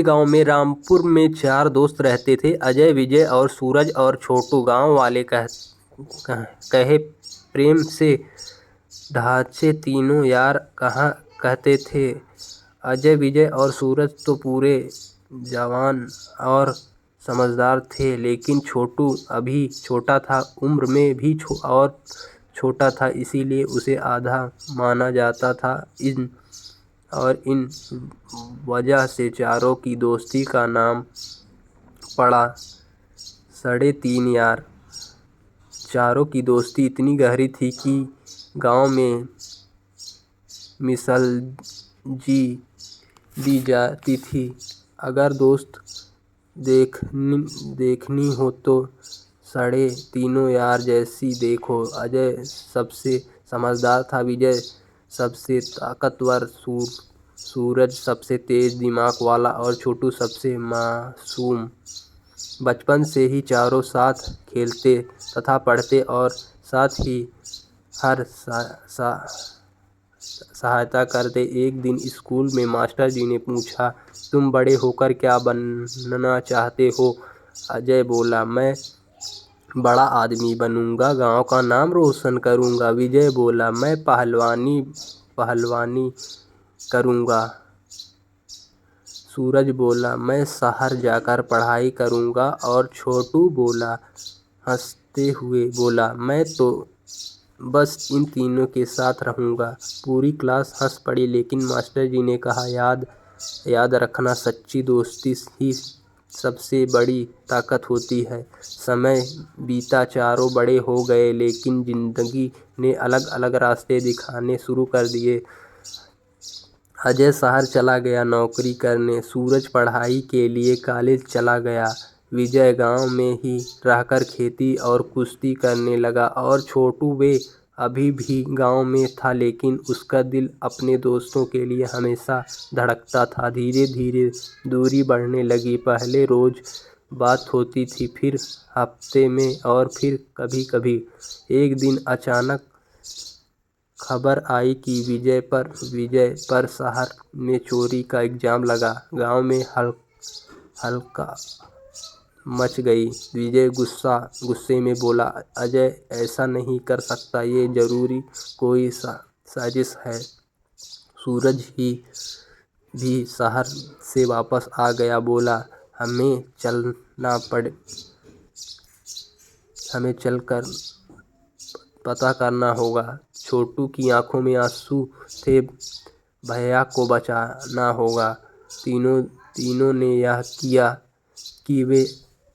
गांव में रामपुर में 4 दोस्त रहते थे, अजय, विजय और सूरज और छोटू। गांव वाले कहे प्रेम से ढांचे तीनों यार कहा कहते थे। अजय, विजय और सूरज तो पूरे जवान और समझदार थे, लेकिन छोटू अभी छोटा था, उम्र में भी और छोटा था, इसीलिए उसे आधा माना जाता था। इन वजह से चारों की दोस्ती का नाम पड़ा 3.5 यार। चारों की दोस्ती इतनी गहरी थी कि गांव में मिसल दी जाती थी। अगर दोस्त देखनी हो तो 3.5 यार जैसी देखो। अजय सबसे समझदार था, विजय सबसे ताकतवर, सूरज सबसे तेज दिमाग वाला और छोटू सबसे मासूम। बचपन से ही चारों साथ खेलते तथा पढ़ते और साथ ही हर सहायता करते। एक दिन स्कूल में मास्टर जी ने पूछा, तुम बड़े होकर क्या बनना चाहते हो? अजय बोला, मैं बड़ा आदमी बनूंगा, गांव का नाम रोशन करूंगा। विजय बोला, मैं पहलवानी करूंगा। सूरज बोला, मैं शहर जाकर पढ़ाई करूंगा। और छोटू बोला हंसते हुए बोला, मैं तो बस इन तीनों के साथ रहूंगा। पूरी क्लास हंस पड़ी, लेकिन मास्टर जी ने कहा, याद रखना, सच्ची दोस्ती ही सबसे बड़ी ताकत होती है। समय बीता, चारों बड़े हो गए, लेकिन जिंदगी ने अलग अलग रास्ते दिखाने शुरू कर दिए। अजय शहर चला गया नौकरी करने, सूरज पढ़ाई के लिए कॉलेज चला गया, विजय गांव में ही रहकर खेती और कुश्ती करने लगा, और छोटू वे अभी भी गांव में था, लेकिन उसका दिल अपने दोस्तों के लिए हमेशा धड़कता था। धीरे धीरे दूरी बढ़ने लगी। पहले रोज बात होती थी, फिर हफ्ते में, और फिर कभी कभी। एक दिन अचानक खबर आई कि विजय पर शहर में चोरी का इल्जाम लगा। गांव में हल्का मच गई। विजय गुस्से में बोला, अजय ऐसा नहीं कर सकता, ये जरूरी कोई साजिश है। सूरज भी शहर से वापस आ गया, बोला, हमें चलकर पता करना होगा। छोटू की आंखों में आंसू थे, भैया को बचाना होगा। तीनों ने यह किया कि वे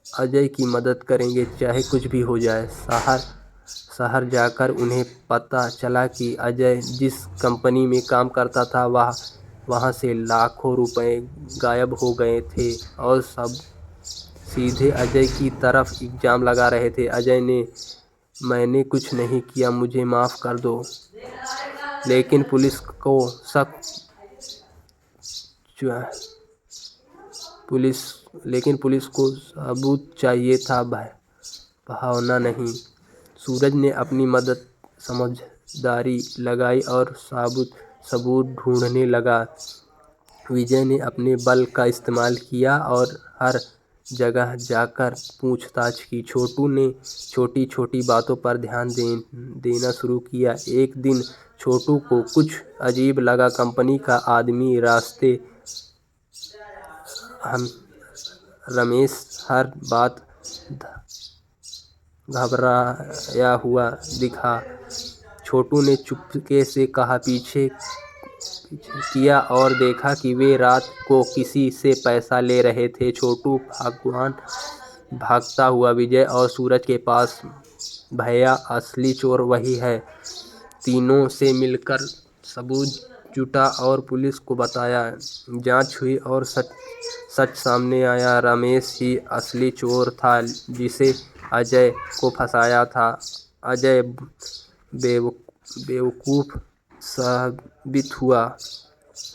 अजय की मदद करेंगे, चाहे कुछ भी हो जाए। शहर जाकर उन्हें पता चला कि अजय जिस कंपनी में काम करता था, वहाँ से लाखों रुपए गायब हो गए थे, और सब सीधे अजय की तरफ इल्जाम लगा रहे थे। अजय ने, मैंने कुछ नहीं किया, मुझे माफ़ कर दो। लेकिन पुलिस को सबूत चाहिए था, भावना नहीं। सूरज ने अपनी समझदारी लगाई और सबूत ढूंढने लगा। विजय ने अपने बल का इस्तेमाल किया और हर जगह जाकर पूछताछ की। छोटू ने छोटी छोटी बातों पर ध्यान देना शुरू किया। एक दिन छोटू को कुछ अजीब लगा। कंपनी का आदमी रास्ते रमेश हर बात घबराया हुआ दिखा। छोटू ने चुपके से कहा, पीछे किया और देखा कि वे रात को किसी से पैसा ले रहे थे। छोटू भागता हुआ विजय और सूरज के पास, भैया असली चोर वही है। तीनों से मिलकर सबूत जुटा और पुलिस को बताया। जांच हुई और सच सामने आया। रमेश ही असली चोर था, जिसे अजय को फंसाया था। अजय बेवकूफ़ साबित हुआ।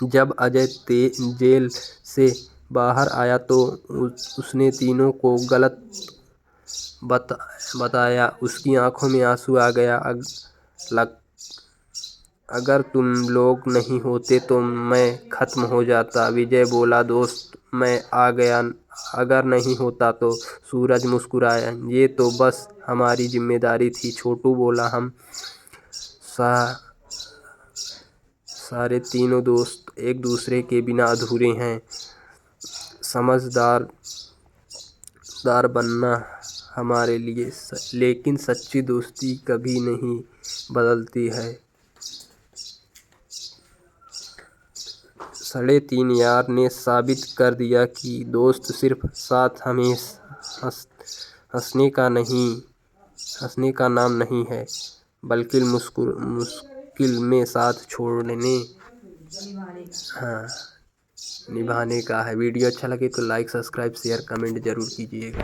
जब अजय जेल से बाहर आया तो उसने तीनों को गलत बताया। उसकी आंखों में आंसू आ गया। अगर तुम लोग नहीं होते तो मैं ख़त्म हो जाता। विजय बोला, दोस्त मैं आ गया। अगर नहीं होता तो? सूरज मुस्कुराया, ये तो बस हमारी जिम्मेदारी थी। छोटू बोला, हम सारे तीनों दोस्त एक दूसरे के बिना अधूरे हैं। समझदार बनना हमारे लिए लेकिन सच्ची दोस्ती कभी नहीं बदलती है। 3.5 यार ने साबित कर दिया कि दोस्त सिर्फ साथ हमेशा हंसने का नाम नहीं है, बल्कि मुश्किल में साथ छोड़ने हाँ निभाने का है। वीडियो अच्छा लगे तो लाइक, सब्सक्राइब, शेयर, कमेंट जरूर कीजिएगा।